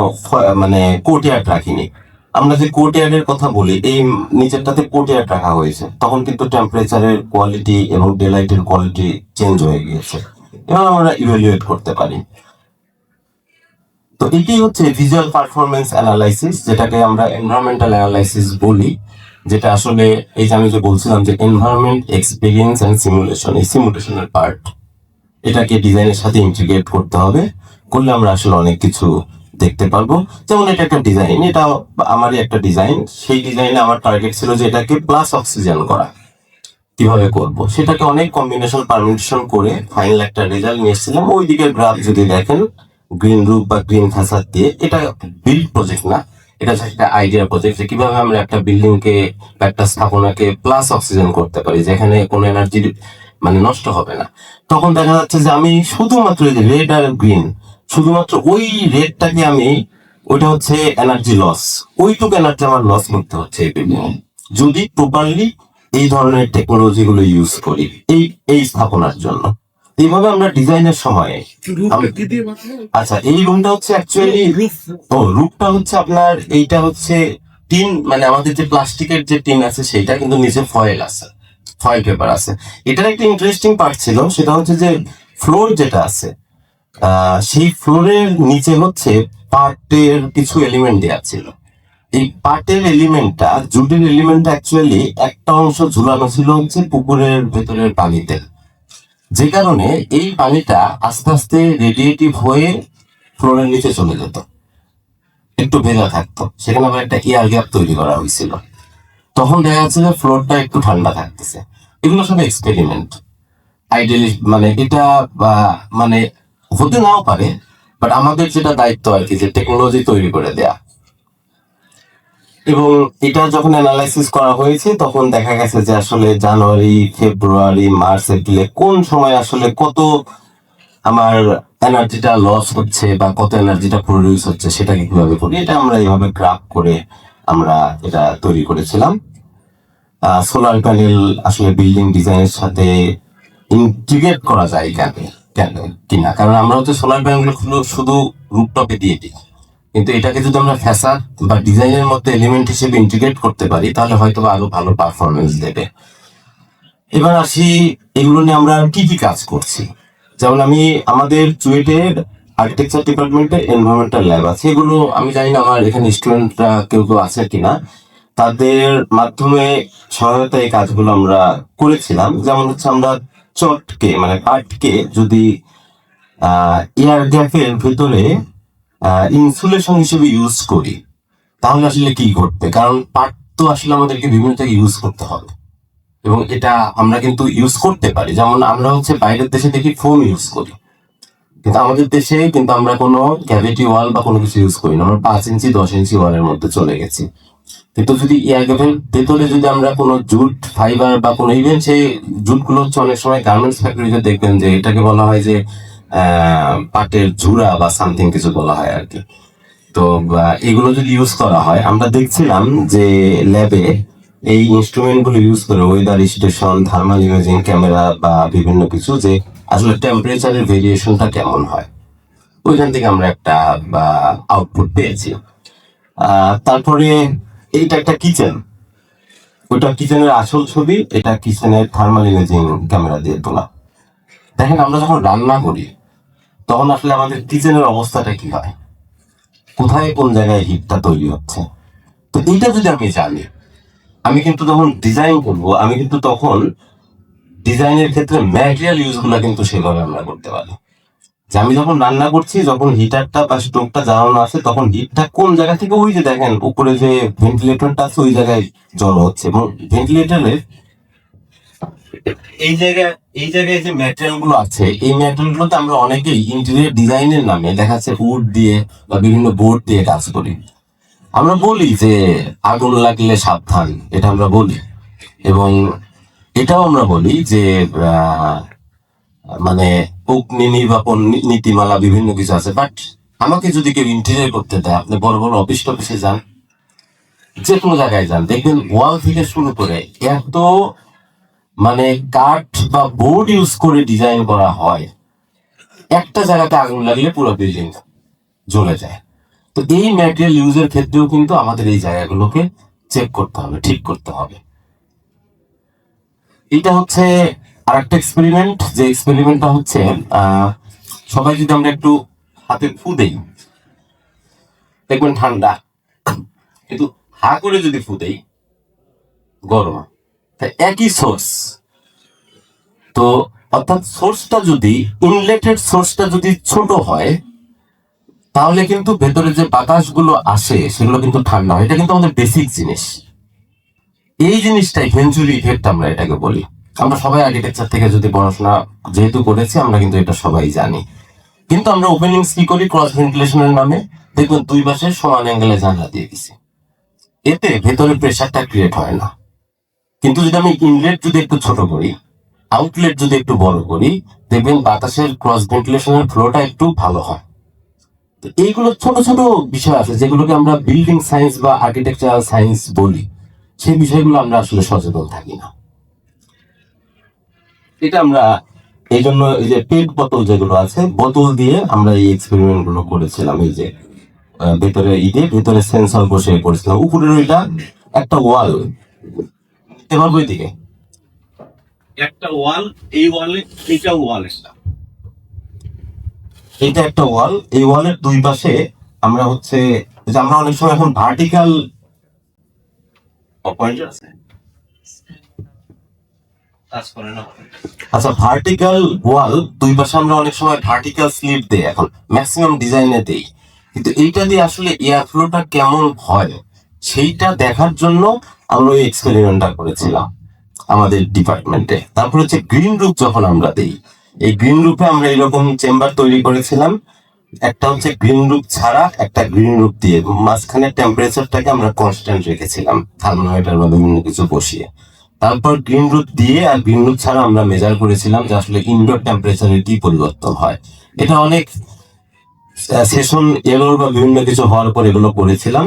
মানে কোর্টইয়ার্ড রাখিনি। আমরা যে কোর্টইয়ার্ডের কথা বলি, এই নিচেরটাতে কোর্টইয়ার্ড রাখা হয়েছে, তখন কিন্তু টেম্পারেচারের কোয়ালিটি এবং ডে লাইটের কোয়ালিটি চেঞ্জ হয়ে গিয়েছে, এবং আমরা ইভ্যালুয়েট করতে পারি। তো এটি হচ্ছে ভিজুয়াল পারফরমেন্স অ্যানালাইসিস, যেটাকে আমরা এনভায়রনমেন্টাল অ্যানালাইসিস বলি। যেটা আসলে এই যে আমি যে বলছিলাম যে এনভায়রনমেন্ট, এক্সপিরিয়েন্স এন্ড সিমুলেশন, এই সিমুলেশনের পার্ট, এটাকে ডিজাইনের সাথে ইন্টিগ্রেট করতে হবে। করলে আমরা আসলে অনেক কিছু দেখতে পারবো। যেমন এটা একটা ডিজাইন, এটা আমারই একটা ডিজাইন। সেই ডিজাইনে আমার টার্গেট ছিল যে এটাকে প্লাস অক্সিজেন করা। কিভাবে করব সেটাকে অনেক কম্বিনেশন পারমিটেশন করে ফাইনাল একটা রেজাল্ট নিয়ে এসেছিলাম। ওই দিকের গ্রাফ যদি দেখেন, গ্রিন রুফ বা গ্রিন ফ্যাসাদ দিয়ে, এটা বিল্ড প্রজেক্ট না, এটা হচ্ছে একটা আইডিয়া প্রজেক্ট, যে কিভাবে আমরা একটা বিল্ডিং কে বা একটা স্থাপনাকে প্লাস অক্সিজেন করতে পারি, যেখানে কোনো এনার্জি মানে নষ্ট হবে না। তখন দেখা যাচ্ছে যে আমি শুধুমাত্র রেড আর গ্রিন, শুধুমাত্র ওই রেডটাকে আমি, ওইটা হচ্ছে এনার্জি লস, ওইটুকু এনার্জি আমার লস করতে হচ্ছে এই বিল্ডিং, যদি প্রপারলি এই ধরনের টেকনোলজি গুলো ইউজ করি এই স্থাপনার জন্য। এইভাবে আমরা ডিজাইনের সময় আচ্ছা, এই রুমটা হচ্ছে অ্যাকচুয়ালি, ও রুফটা হচ্ছে আপনার, এইটা হচ্ছে টিন, মানে আমাদের যে প্লাস্টিকের যে টিন আছে সেইটা, কিন্তু নিচে ফয়েল আছে, ফয়েল পেপার আছে। এটার একটা ইন্টারেস্টিং পার্ট ছিল, সেটা হচ্ছে যে ফ্লোর যেটা আছে, সেই ফ্লোরের নিচে হচ্ছে পার্টের কিছু এলিমেন্ট দেওয়া ছিল। এই পার্টের এলিমেন্টটা, জুটের এলিমেন্টটা অ্যাকচুয়ালি একটা অংশ ঝুলানো ছিল হচ্ছে পুকুরের ভেতরের পানিতে, যে কারণে এই পানিটা আস্তে আস্তে রেডিয়েটিভ হয়ে ফ্লোরের নিচে চলে যেত, একটু ভেজা থাকতো, সেখানে আবার একটা এয়ার গ্যাপ তৈরি করা হয়েছিল। তখন দেখা যাচ্ছে যে ফ্লোরটা একটু ঠান্ডা থাকতেছে। এগুলো সব এক্সপেরিমেন্ট। আইডিয়ালি মানে এটা মানে হতে নাও পারে, বাট আমাদের যেটা দায়িত্ব আর কি, যে টেকনোলজি তৈরি করে দেয়া। এবং এটা যখন অ্যানালাইসিস করা হয়েছে, তখন দেখা গেছে যে আসলে জানুয়ারি, ফেব্রুয়ারি, মার্চ, এপ্রিলে কোন সময় আসলে কত আমার এনার্জিটা লস হচ্ছে বা কত এনার্জিটা প্রডিউস হচ্ছে, সেটাকে কিভাবে করি, এটা আমরা এইভাবে গ্রাফ করে আমরা এটা তৈরি করেছিলাম। সোলার প্যানেল আসলে বিল্ডিং ডিজাইনের সাথে ইন্টিগ্রেট করা যায় কেন কেন কিনা, কারণ আমরা হচ্ছে সোলার প্যানেলগুলো শুধু রুফটপে দিয়ে দিই, কিন্তু এটাকে যদি আমরা ফ্যাসাদ বা ডিজাইনের মধ্যে এলিমেন্ট হিসেবে ইন্টিগ্রেট করতে পারি, তাহলে হয়তো আরো ভালো পারফরমেন্স দেবে। এবার আসি এগুলো নিয়ে আমরা কি কি কাজ করছি। যেমন আমি আমাদের চুয়েটের আর্কিটেকচার ডিপার্টমেন্টে এনভায়রনমেন্টাল ল্যাব আছে, এগুলো আমি জানি না আমার এখানে স্টুডেন্টরা কেউ কেউ আছে কিনা, তাদের মাধ্যমে সহায়তা এই কাজগুলো আমরা করেছিলাম। যেমন হচ্ছে আমরা চটকে মানে পাটকে যদি এয়ার গ্যাপের ভিতরে ইনসুলেশন হিসেবে ইউজ করি, তাহলে আসলে কি ঘটবে, কারণ পাট তো আসলে আমাদেরকে বিভিন্ন জায়গায় ইউজ করতে হবে, এবং এটা আমরা কিন্তু ইউজ করতে পারি। যেমন আমরা হচ্ছে বাইরের দেশে দেখি ফোম ইউজ করি, কিন্তু আমাদের দেশে কিন্তু আমরা কোনো ক্যাভিটি ওয়াল বা কোনো কিছু ইউজ করি না, আমরা 5 ইঞ্চি 10 ইঞ্চি ওয়ালের মধ্যে চলে গেছি। কিন্তু যদি এয়ারগ্যাপের ভেতরে যদি আমরা কোনো জুট ফাইবার বা কোনো ইভেন সেই জুটগুলো হচ্ছে অনেক সময় গার্মেন্টস ফ্যাক্টরিতে দেখবেন যে এটাকে বলা হয় যে পাটের ঝুরা বা সামথিং কিছু বলা হয় আর কি। তো এগুলো যদি ইউজ করা হয়, আমরা দেখছিলাম যে ল্যাবে এই ইনস্ট্রুমেন্ট গুলো ইউজ করে weather station, thermal imaging camera বা বিভিন্ন কিছু, যে আসলে টেম্পারেচারের ভেরিয়েশনটা কেমন হয়, ওইখান থেকে আমরা একটা আউটপুট পেয়েছি। তারপরে এইটা একটা কিচেন, ওইটা কিচেনের আসল ছবি, এটা কিচেনের থার্মাল ইমেজিং ক্যামেরা দিয়ে তোলা। দেখেন আমরা যখন রান্না করি তখন আসলে আমাদের কিচেনের অবস্থাটা কি হয়, কোথায় কোন জায়গায় হিটটা তৈরি হচ্ছে। তো এইটা যদি আমি জানি, আমি কিন্তু যখন ডিজাইন করব, আমি কিন্তু তখন ডিজাইনের ক্ষেত্রে ম্যাটেরিয়াল ইউজ গুলা কিন্তু সেভাবে আমরা করতে পারি। যে আমি যখন রান্না করছি, যখন হিটারটা বা স্টোভটা জ্বালানো আছে, তখন হিটটা কোন জায়গা থেকে, ওই যে দেখেন উপরে যে ভেন্টিলেটরটা আছে ওই জায়গায় জড়ো হচ্ছে, এবং ভেন্টিলেটরের এই জায়গায় যে ম্যাটেরিয়াল গুলো আছে, এই ম্যাটেরিয়াল গুলোতে আমরা অনেকেই ইন্টেরিয়র ডিজাইনের নামে দেখা যাচ্ছে উড দিয়ে বা বিভিন্ন বোর্ড দিয়ে কাজ করি। আমরা বলি যে আগুন লাগলে সাবধান, এটা আমরা বলি, এবং এটাও আমরা বলি যে মানে অগ্নি নির্বাপন নীতিমালা বিভিন্ন কিছু আছে। বাট আমাকে যদি কেউ ইন্টেরিয়র করতে দেয়, আপনি বড় বড় অফিস টফিসে যান, যে কোনো জায়গায় যান, দেখবেন ওয়াল থেকে শুরু করে এত মানে কাঠ বা বোর্ড ইউজ করে ডিজাইন করা হয়, একটা জায়গাতে আগুন লাগলে পুরো বিল্ডিং জ্বলে যায়। তো এই ম্যাটেরিয়াল ইউজের ক্ষেত্রেও কিন্তু আমাদের এই জায়গাগুলোকে চেক করতে হবে, ঠিক করতে হবে। এটা হচ্ছে আরেকটা এক্সপেরিমেন্ট, যে এক্সপেরিমেন্টটা হচ্ছে সবাই যদি আমরা একটু হাতে ফু দেই, দেখবেন ঠান্ডা, কিন্তু হা করে যদি ফু দেই গরম। তাই একই সোর্স, তো অর্থাৎ সোর্সটা যদি ইনলেটেড সোর্সটা যদি ছোট হয়, তাহলে কিন্তু ভেতরে যে বাতাসগুলো আসে সেগুলো কিন্তু ঠান্ডা হয়। এটা কিন্তু আমাদের বেসিক জিনিস। এই জিনিসটাই ভেঞ্চুরি ইফেক্ট আমরা এটাকে বলি। আমরা সবাই আর্কিটেকচার থেকে যদি পড়াশোনা যেহেতু করেছি, আমরা কিন্তু এটা সবাই জানি। কিন্তু আমরা ওপেনিংস কি করি, ক্রস ভেন্টিলেশনের নামে দেখবেন দুই পাশে সমান অ্যাঙ্গেলে জানলা দিয়ে দিছি, এতে ভেতরে প্রেশারটা ক্রিয়েট হয় না। কিন্তু যদি আমি ইনলেট যদি একটু ছোট করি, আউটলেট যদি একটু বড় করি, দেখবেন বাতাসের ক্রস ভেন্টিলেশনের ফ্লোটা একটু ভালো হয়। তো এইগুলো ছোট ছোট বিষয় আছে যেগুলোকে আমরা বিল্ডিং সায়েন্স বা আর্কিটেকচারাল সায়েন্স বলি, সেই বিষয়গুলো আমরা আসলে সচেতন থাকি না। এটা আমরা এই জন্য এই যে পেট বোতল যেগুলো আছে, বোতল দিয়ে আমরা এই এক্সপেরিমেন্ট গুলো করেছিলাম। এই যে ভেতরে ভেতরে সেন্সর বসে করেছিলাম। উপরের ওইটা একটা ওয়াল, এবার ওই দিকে একটা ওয়াল, এই ওয়ালে এইটা ওয়াল, এটা একটা ওয়াল, এই ওয়ালের দুই পাশে আমরা হচ্ছে যে আমরা অনেক সময় এখন ভার্টিক্যাল আছে, আচ্ছা ভার্টিক্যাল ওয়াল দুই পাশে আমরা অনেক সময় ভার্টিক্যাল স্লিপ দেই, এখন ম্যাক্সিমাম ডিজাইনে দেই। কিন্তু এইটা দিয়ে আসলে এয়ার ফ্লোটা কেমন হয় সেইটা দেখার জন্য আমরা ওই এক্সপেরিমেন্টটা করেছিলাম আমাদের ডিপার্টমেন্টে। তারপর হচ্ছে গ্রিন রুফ যখন আমরা দেই, এই গ্রিন রুফে আমরা এরকম চেম্বার তৈরি করেছিলাম, একটা হচ্ছে গ্রিন রুফ ছাড়া, একটা গ্রিন রুফ দিয়ে, মাঝখানে টেম্পারেচারটাকে আমরা কনস্ট্যান্ট রেখেছিলাম থার্মোমিটার বা বিভিন্ন কিছু বসিয়ে। তারপর গ্রিন রুফ দিয়ে আর গ্রিন রুফ ছাড়া আমরা মেজার করেছিলাম যে আসলে ইনডোর টেম্পারেচারের কি পরিবর্তন হয়। এটা অনেক সেশন এলোর বা বিভিন্ন কিছু হওয়ার পর এগুলো করেছিলাম।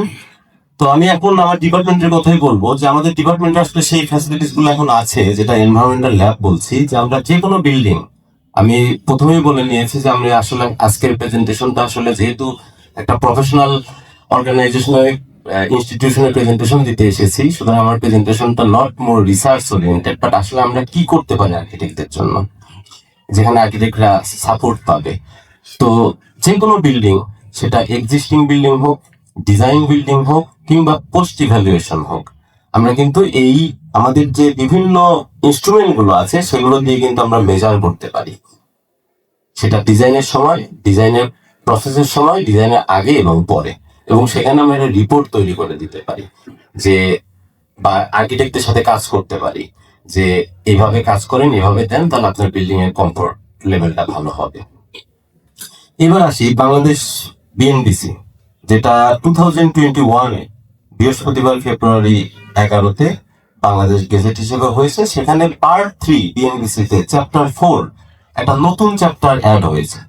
তো আমি এখন আমার ডিপার্টমেন্টের কথাই বলবো, যে আমাদের ডিপার্টমেন্টে আসলে সেই ফ্যাসিলিটিস গুলো এখন আছে, যেটা এনভায়রনমেন্টাল ল্যাব বলছি, যে আমরা যে কোনো বিল্ডিং, আমি প্রথমেই বলে নিয়েছি যে আমি আসলে আজকের প্রেজেন্টেশনটা আসলে যেহেতু একটা প্রফেশনাল অর্গানাইজেশনাল ইনস্টিটিউশনের প্রেজেন্টেশন দিতে এসেছি, সুতরাং আমার প্রেজেন্টেশনটা not more research oriented, but আসলে আমরা কি করতে পারি আর্কিটেক্টদের জন্য, যেখানে আর্কিটেক্টরা সাপোর্ট পাবে। তো যে কোনো বিল্ডিং, সেটা এক্সিস্টিং বিল্ডিং হোক, ডিজাইন বিল্ডিং হোক, কিংবা পোস্ট ইভ্যালুয়েশন হোক, আমরা কিন্তু এই আমাদের যে বিভিন্ন ইনস্ট্রুমেন্ট গুলো আছে সেগুলো দিয়ে কিন্তু আমরা মেজার করতে পারি, সেটা ডিজাইনের সময়, ডিজাইনের প্রসেসের সময়, ডিজাইনের আগে এবং পরে, এবং সেখানে আমরা একটা রিপোর্ট তৈরি করে দিতে পারি, যে বা আর্কিটেক্টের সাথে কাজ করতে পারি যে এইভাবে কাজ করেন, এভাবে দেন, তাহলে আপনার বিল্ডিং এর কমফোর্ট লেভেলটা ভালো হবে। এবার আসি বাংলাদেশ বিএনবিসি, যেটা 2021-এ বৃহস্পতিবার ফেব্রুয়ারি 11-তে বাংলাদেশ গেজেট হিসেবে হয়েছে। সেখানে পার্ট 3 বিএনবিসিতে চ্যাপ্টার 4 একটা নতুন চ্যাপ্টার অ্যাড হয়েছে,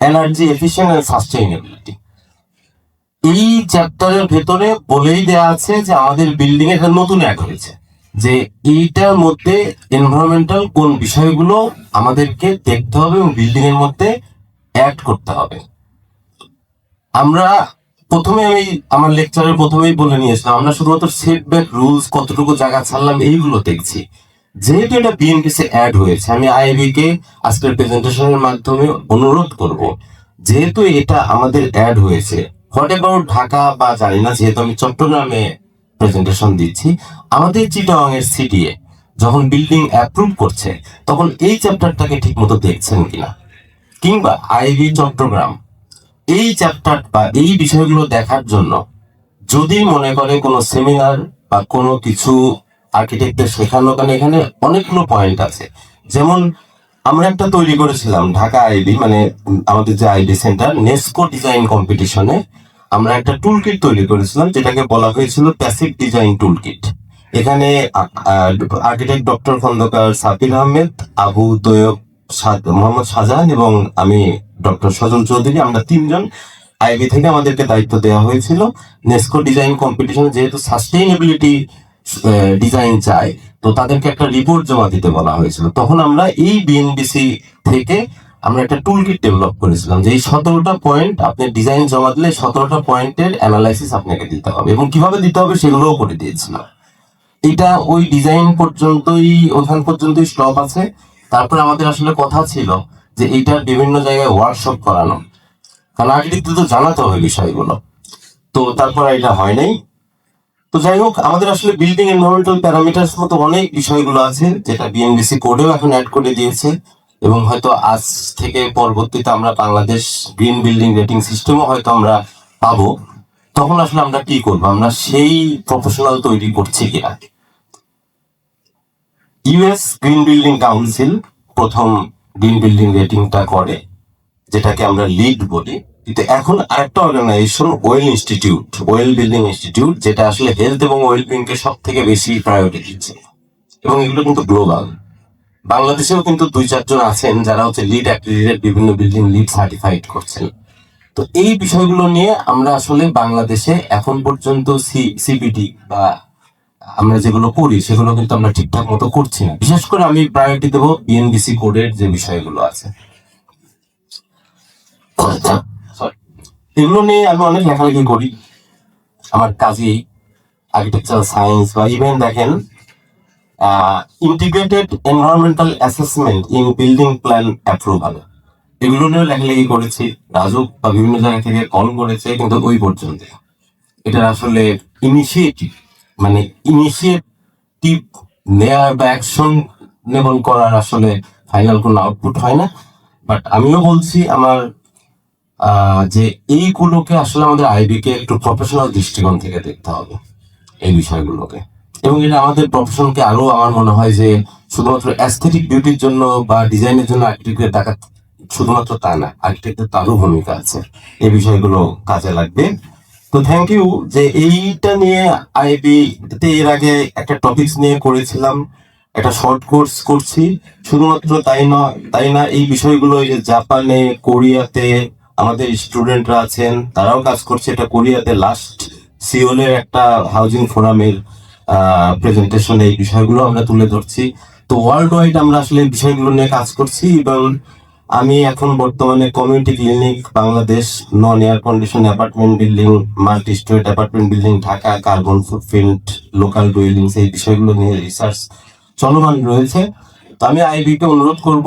এনার্জি এফিশিয়েন্ট এন্ড সাস্টেইনেবিলিটি। এই চ্যাপ্টারের ভেতরে বলেই দেয়া আছে যে আমাদের বিল্ডিং এ একটা নতুন অ্যাড হয়েছে, যে এইটার মধ্যে এনভায়রনমেন্টাল কোন বিষয়গুলো আমাদেরকে দেখতে হবে এবং বিল্ডিং এর মধ্যে অ্যাড করতে হবে। আমরা প্রথমে আমি আমার লেকচারের প্রথমেই বলে নিয়েছিলাম, আমরা শুধুমাত্র সেটব্যাক রুলস, কতটুকু জায়গা ছাড়লাম, এইগুলো দেখছি। যেহেতু এটা বিএনপিসি অ্যাড হয়েছে, আমি আইবি কে আজকের প্রেজেন্টেশনের মাধ্যমে অনুরোধ করব, যেহেতু এটা আমাদের অ্যাড হয়েছে, হোয়াট অ্যাবাউট ঢাকা বা জানি না, যেহেতু আমি চট্টগ্রামে প্রেজেন্টেশন দিচ্ছি, আমাদের চিটাগাং এর সিটিএ যখন বিল্ডিং অ্যাপ্রুভ করছে তখন এই চ্যাপ্টারটাকে ঠিক মতো দেখছেন কিনা, কিংবা আইবি চট্টগ্রাম এই চ্যাপ্টার বা এই বিষয়গুলো দেখার জন্য যদি মনে করে কোনো সেমিনার বা কোনো কিছু আর্কিটেক্টদের শেখানো, কারণ এখানে অনেকগুলো পয়েন্ট আছে। যেমন আমরা একটা তৈরি করেছিলাম ঢাকা আইবি, মানে আমাদের যে আইবি সেন্টার, নেস্কো ডিজাইন কম্পিটিশনে আমরা একটা টুল কিট তৈরি করেছিলাম, যেটাকে বলা হয়েছিল প্যাসিভ ডিজাইন টুল কিট। এখানে আর্কিটেক্ট ডক্টর খন্দকার সাবির আহমেদ, আবু তৈয়ব, মোহাম্মদ শাহজাহান এবং আমি ডক্টর সজল চৌধুরী, আমরা তিনজন আইবি থেকে আমাদেরকে দায়িত্ব দেওয়া হয়েছিল নেস্কো ডিজাইন কম্পিটিশনে। যেহেতু সাস্টেইনেবিলিটি ডিজাইন চাই, তো তাদেরকে একটা রিপোর্ট জমা দিতে বলা হয়েছিল। তখন আমরা এই বিএনবিসি থেকে আমরা একটা টুল কিট ডেভেলপ করেছিলাম, যে এই 17টা পয়েন্ট আপনি ডিজাইন জমা দিলে 17টা পয়েন্টের অ্যানালাইসিস আপনাকে দিতে হবে এবং কিভাবে দিতে হবে সেগুলোও করে দিয়েছিলাম। এটা ওই ডিজাইন পর্যন্তই, ওখান পর্যন্তই স্টপ আছে। তারপরে আমাদের আসলে কথা ছিল যে এইটার বিভিন্ন জায়গায় ওয়ার্কশপ করানো, কারণ আর্কিটেক্টদের তো জানাতে হবে বিষয়গুলো। তো তারপর এটা হয় নাই। তো যাই হোক, আমাদের আসলে বিল্ডিং এনভায়রনমেন্টাল প্যারামিটার্স মতো অনেক বিষয়গুলো আছে, যেটা বিএনবিসি কোডেও এখন অ্যাড করে দিয়েছে, এবং হয়তো আজ থেকে পরবর্তীতে আমরা বাংলাদেশ গ্রিন বিল্ডিং রেটিং সিস্টেমও হয়তো আমরা পাবো। তখন আসলে আমরা কি করবো, আমরা সেই প্রফেশনাল তৈরি করছি কিনা। ইউএস গ্রিন বিল্ডিং কাউন্সিল প্রথম গ্রিন বিল্ডিং রেটিংটা করে, যেটাকে আমরা লিড বলি। কিন্তু এখন আরেকটা অর্গানাইজেশন, ওয়েল বিল্ডিং ইনস্টিটিউট, যেটা আসলে হেলথ এবং ওয়েলবিং কে সব থেকে বেশি প্রায়োরিটি দিচ্ছে, এবং এগুলো কিন্তু গ্লোবাল। বাংলাদেশেও কিন্তু 2-4 জন আছেন যারা হচ্ছে লিড অ্যাক্রিডিটেড বিভিন্ন বিল্ডিং লিড সার্টিফাইড করছেন। তো এই বিষয়গুলো নিয়ে আমরা আসলে বাংলাদেশে এখন পর্যন্ত সিবিডি বা আমরা যেগুলো করি সেগুলো কিন্তু আমরা ঠিকঠাক মতো করছি না। বিশেষ করে আমি প্রায়োরিটি দেবো বিএনবিসি কোডের যে বিষয়গুলো আছে, এগুলো নিয়ে আমি অনেক লেখালেখি করি আমার কাজেই, আর্কিটেকচারাল সায়েন্স বা ইভেন দেখেন integrated environmental assessment in building plan approval, এগুলো নিয়েও লেখালেখি করেছি। রাজুক বা বিভিন্ন জায়গা থেকে কল করেছে, কিন্তু ওই পর্যন্ত এটা আসলে ইনিশিয়েটিভ নেয়ার বা অ্যাকশন নেবল করার আসলে ফাইনাল কোনো আউটপুট হয় না। বাট আমিও বলছি আমার যে এইগুলোকে আসলে আমাদের আইবি কে একটু প্রফেশনাল দৃষ্টিকোণ থেকে দেখতে হবে এই বিষয়গুলোকে, এবং এটা আমাদের প্রফেশনকে আরো, আমার মনে হয় যে শুধুমাত্র অ্যাস্থেটিক বিউটির জন্য বা ডিজাইনের জন্য আর্কিটেক্টের টাকা শুধুমাত্র তা না, আর্কিটেক্টের তারও ভূমিকা আছে, এই বিষয়গুলো কাজে লাগবে। তো থ্যাংক ইউ যে এইটা নিয়ে আইবি তে এর আগে একটা টপিকস নিয়ে করেছিলাম, একটা শর্ট কোর্স করছি। শুধুমাত্র তাই না, এই বিষয়গুলো যে জাপানে, কোরিয়াতে আমাদের স্টুডেন্টরা আছেন, তারাও কাজ করছে। এটা কোরিয়াতে লাস্ট সিওলের একটা হাউজিং ফোরামের প্রেজেন্টেশনে এই বিষয়গুলো আমরা তুলে ধরছি। তো ওয়ার্ল্ড ওয়াইড আমরা আসলে এই বিষয়গুলো নিয়ে কাজ করছি, এবং আমি এখন বর্তমানে community clinic Bangladesh, non air condition apartment building, multi storeyed apartment building Dhaka, carbon footprint, local dwellings, এই বিষয়গুলো নিয়ে রিসার্চ চলমান রয়েছে। তো আমি আইবি কে অনুরোধ করব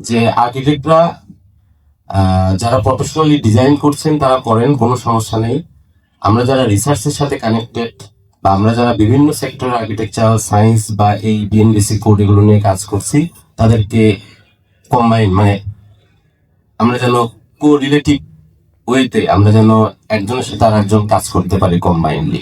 যে আর্কিটেক্টরা যারা প্রফেশনালি ডিজাইন করছেন তারা করেন, কোনো সমস্যা নেই। আমরা যারা রিসার্চের সাথে কানেক্টেড বা আমরা যারা বিভিন্ন সেক্টর আর্কিটেকচারাল সায়েন্স বা এই বিএনবিসি কোড এগুলো নিয়ে কাজ করছি, তাদেরকে কম্বাইন, মানে আমরা যেন কো রিলেটিভ ওয়েতে আমরা যেন একজনের সাথে আর একজন কাজ করতে পারি কম্বাইনলি।